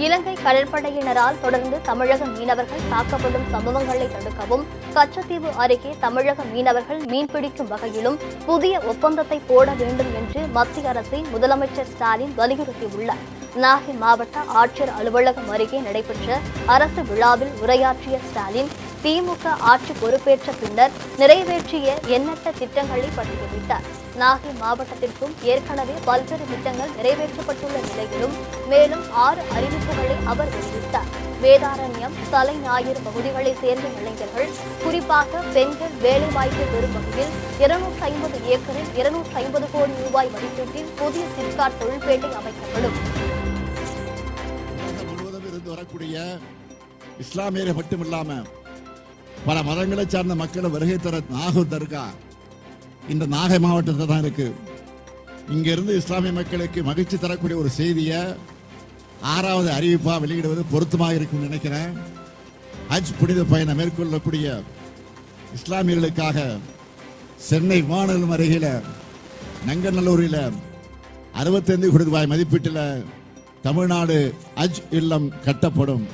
இலங்கை கடற்படையினரால் தொடர்ந்து தமிழக மீனவர்கள் தாக்கப்படும் சம்பவங்களை தடுக்கவும் கச்சத்தீவு அருகே தமிழக மீனவர்கள் மீன்பிடிக்கும் வகையிலும் புதிய ஒப்பந்தத்தை போட வேண்டும் என்று மத்திய அரசை முதலமைச்சர் ஸ்டாலின் வலியுறுத்தியுள்ளார். நாகை மாவட்ட ஆட்சியர் அலுவலகம் அருகே நடைபெற்ற அரசு விழாவில் உரையாற்றிய ஸ்டாலின், திமுக ஆட்சி பொறுப்பேற்ற பின்னர் நிறைவேற்றிய எண்ணற்ற திட்டங்களை பட்டியலிட்டார். நாகை மாவட்டத்திற்கும் ஏற்கனவே பல்வேறு திட்டங்கள் நிறைவேற்றப்பட்டுள்ள நிலையிலும் மேலும் 6 அறிவிப்புகளை அவர் வெளியிட்டார். வேதாரண்யம், தலைஞாயிறு பகுதிகளைச் சேர்ந்த இளைஞர்கள், குறிப்பாக பெண்கள் வேலைவாய்ப்பு பெறும் வகையில் 250 ஏக்கரில் 250 கோடி ரூபாய் மதிப்பீட்டில் புதிய சிப்காட் தொழில்பேட்டை அமைக்கப்படும். வரக்கூடிய இஸ்லாமியர்கள் மட்டுமில்லாம பல மதங்களை சார்ந்த மக்களை வருகை தர நாகூர் தர்கா இந்த நாகை மாவட்டத்தில் தான் இருக்கு. இங்கிருந்து இஸ்லாமிய மக்களுக்கு மகிழ்ச்சி தரக்கூடிய ஒரு செய்தியை 6வது அறிவிப்பா வெளியிடுவது பொருத்தமாக இருக்கும் நினைக்கிறேன். ஹஜ் புனித பயணம் மேற்கொள்ளக்கூடிய இஸ்லாமியர்களுக்காக சென்னை வானல் அருகில நங்கநல்லூரில் 65 கோடி ரூபாய் மதிப்பீட்டில் தமிழ்நாடு ஹஜ் இல்லம் கட்டப்படும்.